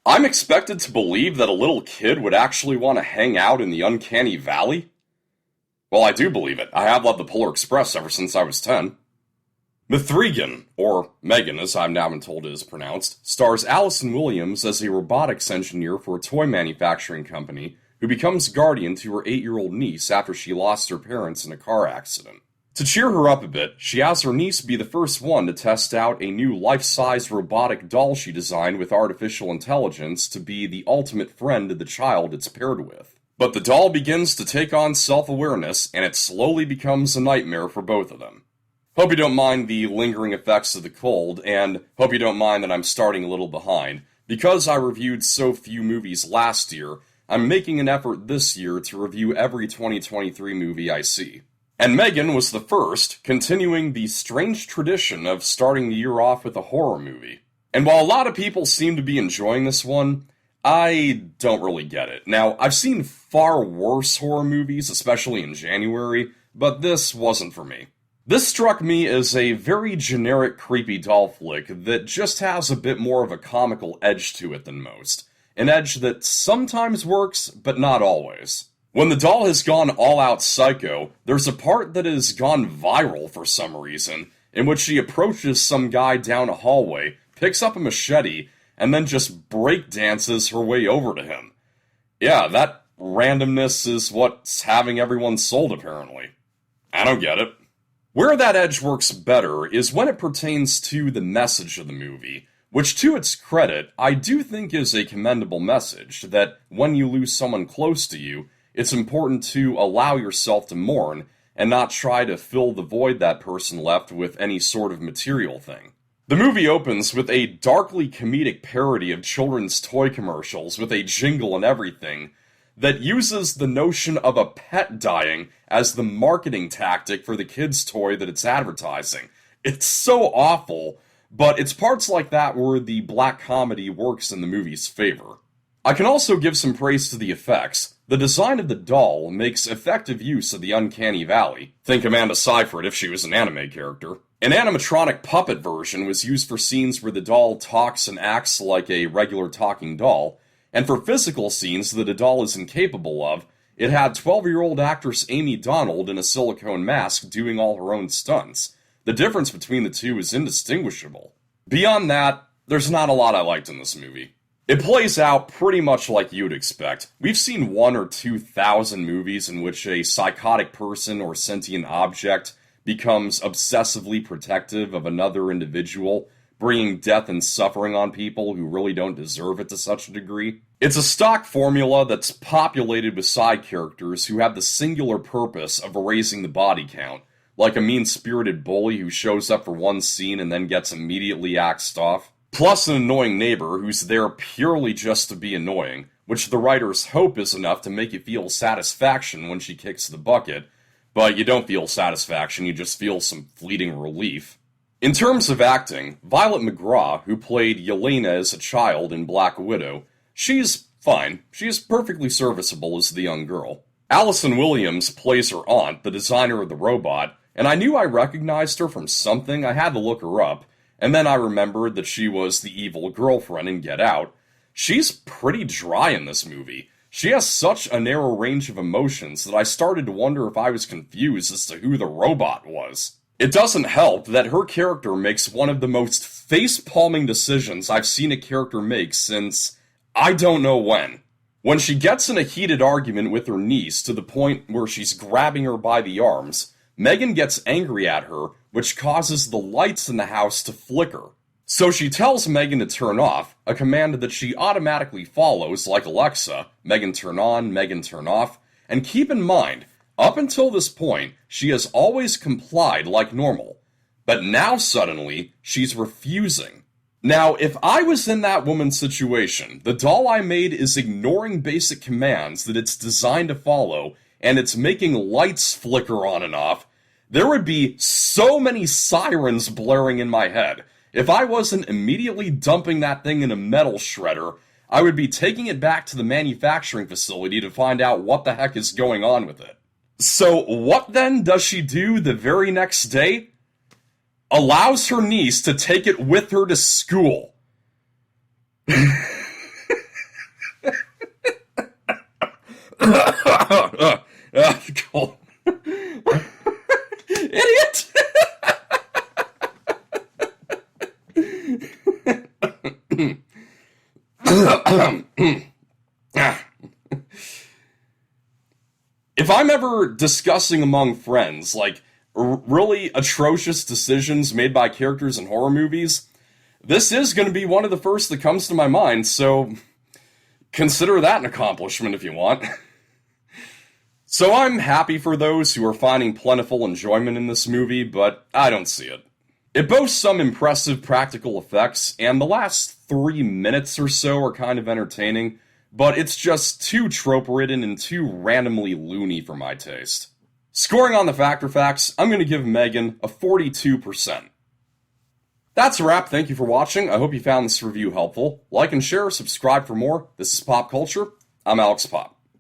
I'm expected to believe that a little kid would actually want to hang out in the uncanny valley? Well, I do believe it. I have loved the Polar Express ever since I was 10. M3GAN, or M3GAN as I'm now been told it is pronounced, stars Allison Williams as a robotics engineer for a toy manufacturing company who becomes guardian to her 8-year-old niece after she lost her parents in a car accident. To cheer her up a bit, she has her niece be the first one to test out a new life-size robotic doll she designed with artificial intelligence to be the ultimate friend to the child it's paired with. But the doll begins to take on self-awareness, and it slowly becomes a nightmare for both of them. Hope you don't mind the lingering effects of the cold, and hope you don't mind that I'm starting a little behind. Because I reviewed so few movies last year, I'm making an effort this year to review every 2023 movie I see. And M3GAN was the first, continuing the strange tradition of starting the year off with a horror movie. And while a lot of people seem to be enjoying this one, I don't really get it. Now, I've seen far worse horror movies, especially in January, but this wasn't for me. This struck me as a very generic creepy doll flick that just has a bit more of a comical edge to it than most. An edge that sometimes works, but not always. When the doll has gone all-out psycho, there's a part that has gone viral for some reason, in which she approaches some guy down a hallway, picks up a machete, and then just breakdances her way over to him. Yeah, that randomness is what's having everyone sold, apparently. I don't get it. Where that edge works better is when it pertains to the message of the movie, which to its credit, I do think is a commendable message, that when you lose someone close to you, it's important to allow yourself to mourn and not try to fill the void that person left with any sort of material thing. The movie opens with a darkly comedic parody of children's toy commercials with a jingle and everything that uses the notion of a pet dying as the marketing tactic for the kid's toy that it's advertising. It's so awful, but it's parts like that where the black comedy works in the movie's favor. I can also give some praise to the effects. The design of the doll makes effective use of the uncanny valley. Think Amanda Seyfried if she was an anime character. An animatronic puppet version was used for scenes where the doll talks and acts like a regular talking doll, and for physical scenes that a doll is incapable of, it had 12-year-old actress Amy Donald in a silicone mask doing all her own stunts. The difference between the two is indistinguishable. Beyond that, there's not a lot I liked in this movie. It plays out pretty much like you'd expect. We've seen 1,000 or 2,000 movies in which a psychotic person or sentient object becomes obsessively protective of another individual, bringing death and suffering on people who really don't deserve it to such a degree. It's a stock formula that's populated with side characters who have the singular purpose of raising the body count, like a mean-spirited bully who shows up for one scene and then gets immediately axed off. Plus an annoying neighbor who's there purely just to be annoying, which the writers hope is enough to make you feel satisfaction when she kicks the bucket, but you don't feel satisfaction, you just feel some fleeting relief. In terms of acting, Violet McGraw, who played Yelena as a child in Black Widow, she's fine. She is perfectly serviceable as the young girl. Allison Williams plays her aunt, the designer of the robot, and I knew I recognized her from something. I had to look her up. And then I remembered that she was the evil girlfriend in Get Out. She's pretty dry in this movie. She has such a narrow range of emotions that I started to wonder if I was confused as to who the robot was. It doesn't help that her character makes one of the most face-palming decisions I've seen a character make since I don't know when. When she gets in a heated argument with her niece to the point where she's grabbing her by the arms, M3GAN gets angry at her, which causes the lights in the house to flicker. So she tells M3GAN to turn off, a command that she automatically follows like Alexa, M3GAN turn on, M3GAN turn off, and keep in mind, up until this point, she has always complied like normal. But now suddenly, she's refusing. Now, if I was in that woman's situation, the doll I made is ignoring basic commands that it's designed to follow, and it's making lights flicker on and off, there would be so many sirens blaring in my head. If I wasn't immediately dumping that thing in a metal shredder, I would be taking it back to the manufacturing facility to find out what the heck is going on with it. So what then does she do the very next day? Allows her niece to take it with her to school. Cold. Idiot! If I'm ever discussing among friends, like, really atrocious decisions made by characters in horror movies, this is going to be one of the first that comes to my mind, so consider that an accomplishment if you want. So I'm happy for those who are finding plentiful enjoyment in this movie, but I don't see it. It boasts some impressive practical effects, and the last 3 minutes or so are kind of entertaining, but it's just too trope-ridden and too randomly loony for my taste. Scoring on the Factor Facts, I'm going to give M3GAN a 42%. That's a wrap, thank you for watching, I hope you found this review helpful. Like and share, subscribe for more. This is Pop Culture, I'm Alex Pop.